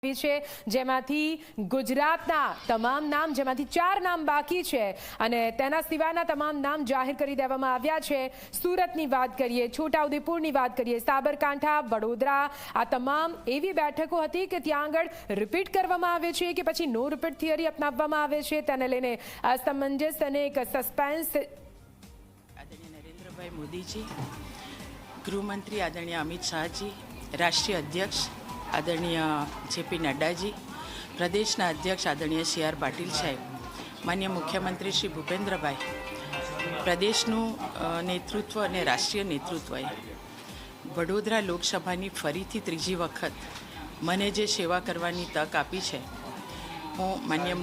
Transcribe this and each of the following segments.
છે જેમાંથી ગુજરાતના તમામ નામ જેમાંથી 4 નામ બાકી છે અને તેના સિવાયના તમામ નામ જાહેર કરી દેવામાં આવ્યા છે। સુરતની વાત કરીએ, છોટાઉદેપુરની વાત કરીએ, સાબરકાંઠા, વડોદરા, આ તમામ એવી બેઠકો હતી કે ત્યાં આગળ રિપીટ કરવામાં આવે છે કે પછી નો રિપીટ થિયરી અપનાવવામાં આવે છે, તેને લઈને અસમંજસ અને એક સસ્પેન્સ। આદરણીય નરેન્દ્રભાઈ મોદીજી, ગૃહમંત્રી આદરણીય અમિત શાહજી, રાષ્ટ્રીય અધ્યક્ષ આદરણીય જેપી નડ્ડાજી, પ્રદેશના અધ્યક્ષ આદરણીય CR પાટીલ સાહેબ, માન્ય મુખ્યમંત્રી શ્રી ભૂપેન્દ્રભાઈ, પ્રદેશનું નેતૃત્વ અને રાષ્ટ્રીય નેતૃત્વએ વડોદરા લોકસભાની ફરીથી ત્રીજી વખત મને જે સેવા કરવાની તક આપી છે, હું માન્ય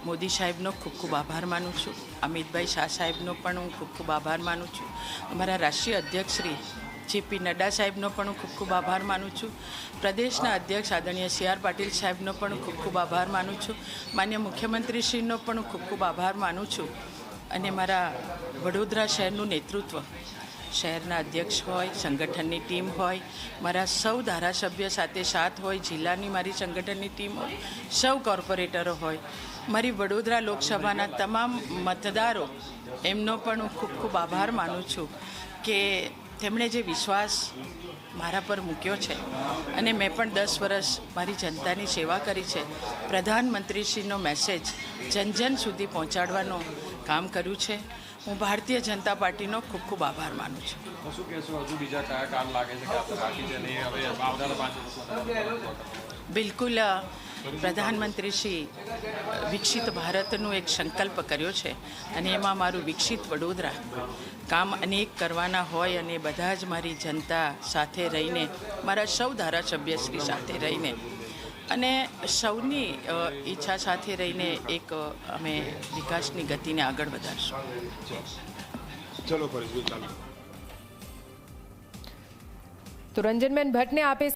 મોદી સાહેબનો ખૂબ ખૂબ આભાર માનું છું। અમિતભાઈ શાહ સાહેબનો પણ હું ખૂબ ખૂબ આભાર માનું છું। અમારા રાષ્ટ્રીય અધ્યક્ષ શ્રી જેપી નડ્ડા સાહેબનો પણ હું ખૂબ ખૂબ આભાર માનું છું। પ્રદેશના અધ્યક્ષ આદરણીય CR પાટીલ સાહેબનો પણ હું ખૂબ ખૂબ આભાર માનું છું। માન્ય મુખ્યમંત્રીશ્રીનો પણ હું ખૂબ ખૂબ આભાર માનું છું। અને મારા વડોદરા શહેરનું નેતૃત્વ, શહેરના અધ્યક્ષ હોય, સંગઠનની ટીમ હોય, મારા સૌ ધારાસભ્ય સાથે સાથ હોય, જિલ્લાની મારી સંગઠનની ટીમ હોય, સૌ કોર્પોરેટરો હોય, મારી વડોદરા લોકસભાના તમામ મતદારો, એમનો પણ હું ખૂબ ખૂબ આભાર માનું છું કે તેમણે જે વિશ્વાસ મારા પર મૂક્યો છે અને મેં પણ 10 વર્ષ મારી જનતાની સેવા કરી છે। પ્રધાનમંત્રીશ્રીનો મેસેજ જન જન સુધી પહોંચાડવાનું કામ કર્યું છે। હું ભારતીય જનતા પાર્ટીનો ખૂબ ખૂબ આભાર માનું છું। શું કહેશો, હજુ બીજા કયા કામ લાગે છે કે આપણે બાકી છે ને હવે આવનારા 5 વર્ષમાં? બિલકુલ, પ્રધાનમંત્રી શ્રી વિકસિત ભારતનું એક સંકલ્પ કર્યો છે અને એમાં મારું વિકસિત વડોદરા કામ અનેક કરવાના હોય અને બધા જ મારી જનતા સાથે રહીને, મારા સૌ ધારાસભ્યશ્રી સાથે રહીને અને સૌની ઈચ્છા સાથે રહીને એક અમે વિકાસની ગતિને આગળ વધારશું। તો રંજનબેન ભટ્ટને આપે